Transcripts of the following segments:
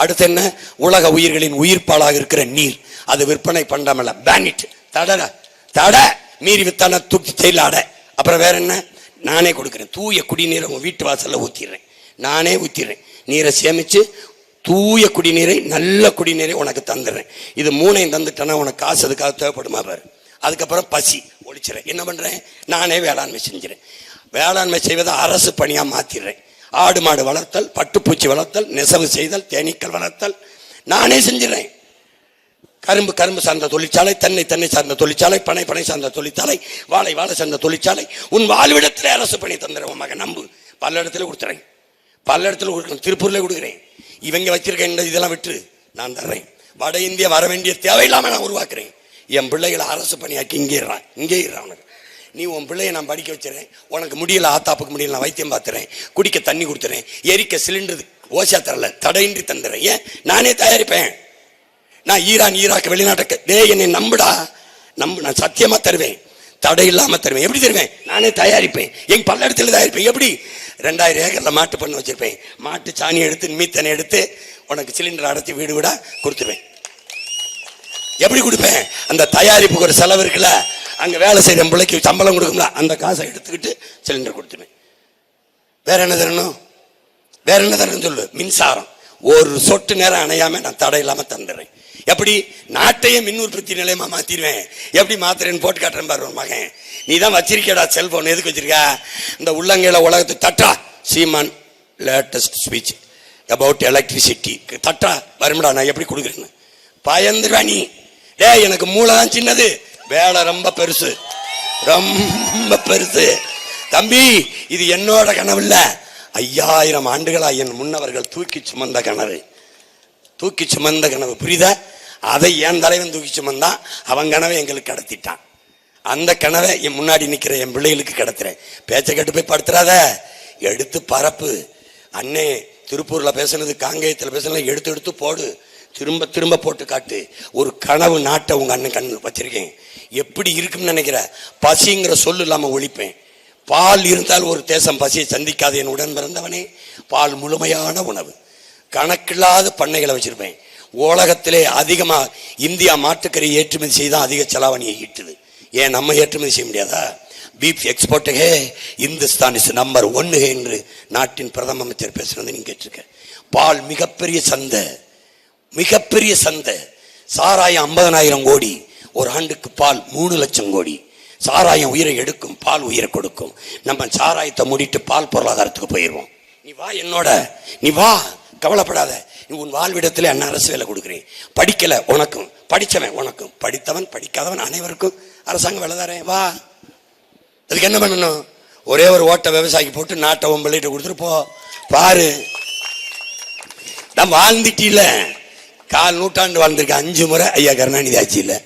அடுத்து என்ன? உலக உயிர்களின் உயிர்ப்பாலாக இருக்கிற நீர், அது விற்பனை பண்ணாமல பேனிட் தட தட மீறி வித்தான தூக்கி செயலாட. அப்புறம் வேற என்ன? நானே கொடுக்குறேன். தூய குடிநீரை உன் வீட்டு வாசல்ல ஊத்திடுறேன், நானே ஊத்திடுறேன். நீரை சேமிச்சு தூய குடிநீரை, நல்ல குடிநீரை உனக்கு தந்துடுறேன். இது மூணையும் தந்துட்டேன்னா உனக்கு காசு அதுக்காக தேவைப்படுமா பாரு. அதுக்கப்புறம் பசி ஒழிச்சிடறேன். என்ன பண்றேன்? நானே வேளாண்மை செஞ்சிடறேன். வேளாண்மை செய்வதை அரசு பணியா மாத்திடுறேன். ஆடு மாடு வளர்த்தல், பட்டுப்பூச்சி வளர்த்தல், நெசவு செய்தல், தேனீக்கள் வளர்த்தல் நானே செஞ்சிடறேன். கரும்பு சார்ந்த தொழிற்சாலை, தென்னை சார்ந்த தொழிற்சாலை, பனை சார்ந்த தொழிற்சாலை, வாழை சார்ந்த தொழிற்சாலை, உன் வாழ்விடத்துல அரசு பணி தந்துடுறேன். உன் மகன் நம்பு. பல இடத்துல கொடுத்துறேன், பல இடத்துல கொடுக்குறேன். திருப்பூர்ல கொடுக்குறேன். இவங்க வச்சிருக்க இதெல்லாம் விட்டு நான் தர்றேன். வட இந்தியா வர வேண்டிய தேவையில்லாம நான் உருவாக்குறேன். என் பிள்ளைகளை அரசு பணியாக்கி இங்கே இறான் உனக்கு. நீ உன் பிள்ளைய நான் படிக்க வச்சுறேன். உனக்கு முடியல, ஆத்தாப்புக்கு முடியல, நான் வைத்தியம் பார்த்துறேன். குடிக்க தண்ணி கொடுத்துறேன். எரிக்க சிலிண்டர் ஓசா தரல, தடையின்றி தந்துடுறேன். ஏன்? நானே தயாரிப்பேன். நான் ஈராக் வெளிநாட்டுக்கு என்னை நம்புடா, நான் சத்தியமா தருவேன், தடை இல்லாம தருவேன். எப்படி தருவேன்? நானே தயாரிப்பேன். எங்க பல இடத்துல தயாரிப்பேன். எப்படி? 2000 ஏக்கர்ல மாட்டு பண்ண வச்சிருப்பேன். மாட்டு சாணி எடுத்து மீத்தனை எடுத்து உனக்கு சிலிண்டர் அடைச்சி வீடு விட கொடுத்துருவேன். எப்படி கொடுப்பேன்? அந்த தயாரிப்புக்கு ஒரு செலவு இருக்குல்ல, அங்க வேலை செய்யற பிள்ளைக்கு சம்பளம் கொடுக்கும்ல, அந்த காசை எடுத்துக்கிட்டு சிலிண்டர் கொடுத்துருவேன். வேற என்ன தரணும்? வேற என்ன தரணும் சொல்லு. மின்சாரம் ஒரு சொட்டு நேரம் அணையாம நான் தடை இல்லாம தந்துடுறேன். எப்படி? நாட்டையே மின் உற்பத்தி நிலையமா மாத்திடுவேன். எப்படி மாத்திரன்னு போட்டு காட்டுறேன் பாரு மகன். நீ தான் வச்சிருக்கடா செல்போன். எதுக்கு வச்சிருக்க? இந்த உள்ளங்கையில உலகத்து தட்டா சீமான் லேட்டஸ்ட் ஸ்பீச் அபவுட் எலக்ட்ரிசிட்டி தட்டா வரும்டா. நான் எப்படி கொடுக்குறேன்னு பயந்துருவா நீ. எனக்கு மூளை தான் சின்னது, வேலை ரொம்ப பெருசு, ரொம்ப பெருசு. தம்பி, இது என்னோட கனவு இல்ல, 5000 ஆண்டுகளா என் முன்னவர்கள் தூக்கி சுமந்த கனவு. தூக்கி சுமந்த கனவு, புரியுதா? அதை என் தலைவன் தூக்கி சுமந்தான். அவன் கனவை எங்களுக்கு கடத்திட்டான். அந்த கனவை என் முன்னாடி நிக்கிற என் பிள்ளைகளுக்கு கடத்துறேன். பேச்சை கட்டு போய் படுத்துறாத, எடுத்து பரப்பு. அண்ணே திருப்பூர்ல பேசுனது, காங்கேயத்தில் பேசுனது எடுத்து போடு, திரும்ப திரும்ப போட்டு காட்டு. ஒரு கனவு நாட்டை உங்க அண்ணன் கண்ணு வச்சிருக்கேன். எப்படி இருக்குன்னு நினைக்கிற? பசிங்கிற சொல்லு இல்லாம ஒழிப்பேன். பால் இருந்தால் ஒரு தேசம் பசியை சந்திக்காது. என் உடன் பிறந்தவனே, பால் முழுமையான உணவு. கணக்கில்லாத பண்ணைகளை வச்சிருப்பேன். உலகத்திலே அதிகமா இந்தியா மாட்டுக்கறி ஏற்றுமதி செய்தான் அதிக செலாவணியை ஈட்டுது. ஏன் நம்ம ஏற்றுமதி செய்ய முடியாதா? பீஃப் எக்ஸ்போர்ட்டுகே இந்துஸ்தான் இஸ் நம்பர் 1 என்று நாட்டின் பிரதம அமைச்சர் பேசுறது நீங்க கேட்டிருக்க. பால் மிகப்பெரிய சந்தை, மிகப்பெரிய சந்தை. சாராயம் 50,000 கோடி, ஒரு ஆண்டுக்கு பால் 3 லட்சம் கோடி. சாராயம் உயிரை எடுக்கும், பால் உயிரை கொடுக்கும். நம்ம சாராயத்தை மூடிட்டு பால் பொருளாதாரத்துக்கு போயிடுவோம். நீ வா என்னோட, நீ வா, கவலைப்படாத. நீ உன் வாழ்விடத்துல என்ன அரசு வேலை கொடுக்குறேன். படிக்கல உனக்கும், படிச்சவன் உனக்கும், படித்தவன் படிக்காதவன் அனைவருக்கும் அரசாங்கம் வேலை தரேன். வா. அதுக்கு என்ன பண்ணணும்? ஒரே ஒரு ஓட்ட விவசாயிக்கு போட்டு நாட்டை உன் கொடுத்துட்டு போ. பாரு, நான் வாழ்ந்துட்டில 4 நூற்றாண்டு வாழ்ந்திருக்கேன். 5 முறை ஐயா கருணாநிதி ஆட்சி இல்லை,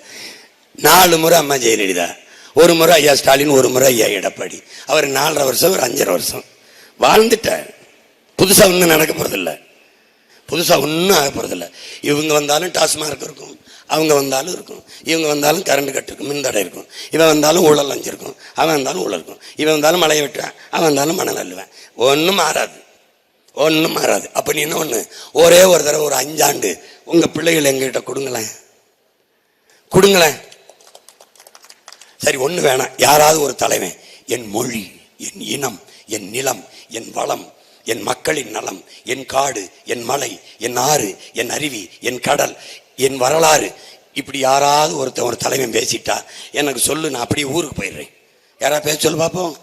4 முறை அம்மா ஜெயலலிதா, 1 முறை ஐயா ஸ்டாலின், 1 முறை ஐயா எடப்பாடி. அவர் 4.5 வருஷம், ஒரு 5.5 வருஷம் வாழ்ந்துட்டார். புதுசா ஒன்றும் நடக்க போறதில்ல, புதுசா ஒன்றும் ஆக போறதில்ல. இவங்க வந்தாலும் டாஸ்மார்க் இருக்கும், அவங்க வந்தாலும் இருக்கும், இவங்க வந்தாலும் கரண்ட் கட்டு இருக்கும், மின்தடை இருக்கும், இவன் வந்தாலும் ஊழல் அஞ்சிருக்கும், அவன் வந்தாலும் ஊழல் இருக்கும், இவன் வந்தாலும் மழையை விட்டுவேன், அவன் வந்தாலும் மணல் அள்ளுவேன். ஒன்றும் மாறாது, ஒன்றும் மாறாது. அப்ப நீ என்ன ஒண்ணு, ஒரே ஒரு தடவை ஒரு 5 ஆண்டு உங்க பிள்ளைகள் எங்ககிட்ட கொடுங்களேன், கொடுங்களேன். சரி, ஒண்ணு வேணாம், யாராவது ஒரு தலைவன் என் மொழி, என் இனம், என் நிலம், என் வளம், என் மக்களின் நலம், என் காடு, என் மலை, என் ஆறு, என் அருவி, என் கடல், என் வரலாறு, இப்படி யாராவது ஒரு தலைவன் பேசிட்டா எனக்கு சொல்லு, நான் அப்படியே ஊருக்கு போயிடுறேன். யாரா பேச சொல்லு பார்ப்போம்.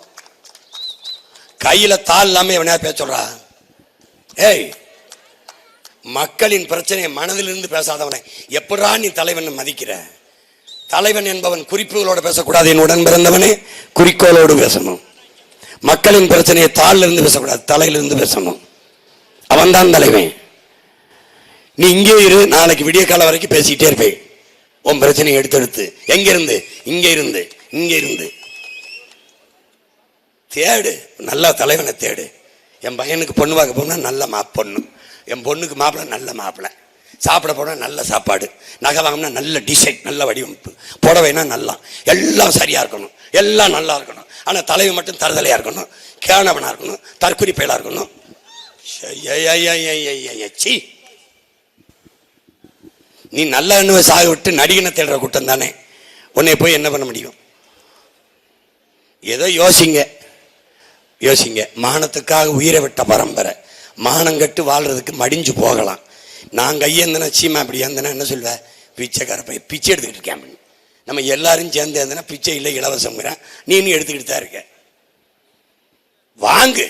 கையில தாள் இல்லாம எவனையா பேச சொல்றா? ஏய், மக்களின் பிரச்சனையை மனதிலிருந்து பேசாதவனை எப்படா நீ தலைவன் மதிக்கிற? தலைவன் என்பவன் குறிப்புகளோட பேசக்கூடாது. என் உடன் பிறந்தவனே, குறிக்கோளோடு பேசணும். மக்களின் பிரச்சனையை தாள்ல இருந்து பேசக்கூடாது, தலையிலிருந்து பேசணும். அவன் தான் தலைவன். நீ இங்கே இரு, நாளைக்கு விடிய காலம் வரைக்கும் பேசிக்கிட்டே இருப்பேன். உன் பிரச்சனையை எடுத்து எங்க இருந்து, இங்க இருந்து, இங்க இருந்து தேடு, நல்ல தலைவனை தேடு. என் பையனுக்கு பொண்ணு பார்க்க போனா நல்ல பொண்ணு, என் பொண்ணுக்கு மாப்பிள்ளை நல்ல மாப்பிள்ளை, சாப்பிட போனா நல்ல சாப்பாடு, நகை வாங்கினா நல்ல டிசைன், நல்ல வடிவமைப்பு, புடவைனா நல்லா, எல்லாம் சரியா இருக்கணும், எல்லாம் நல்லா இருக்கணும். ஆனா தலைவன் மட்டும் தருதலையா இருக்கணும், கேனவனா இருக்கணும், தற்குறி பயலா இருக்கணும். நீ நல்ல எண்ணவை சாக விட்டு நடிகனை தேடுற கூட்டம் தானே. உன்னை போய் என்ன பண்ண முடியும்? ஏதோ யோசிங்க. மானத்துக்காக உயிரை விட்ட பரம்பரை. மானம் கட்டு வாழ்றதுக்கு மடிஞ்சு போகலாம். நான் கையேந்தனா சீமா அப்படி ஏந்தனா என்ன சொல்வேன்? பிச்சைக்கார போய் பிச்சை எடுத்துக்கிட்டு இருக்கேன். நம்ம எல்லாரும் சேர்ந்து ஏந்தனா பிச்சை இல்லை இலவசங்கிறேன். நீனும் எடுத்துக்கிட்டு தான் இருக்க. வாங்கு,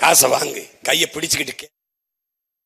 காசை வாங்கு, கையை பிடிச்சுக்கிட்டு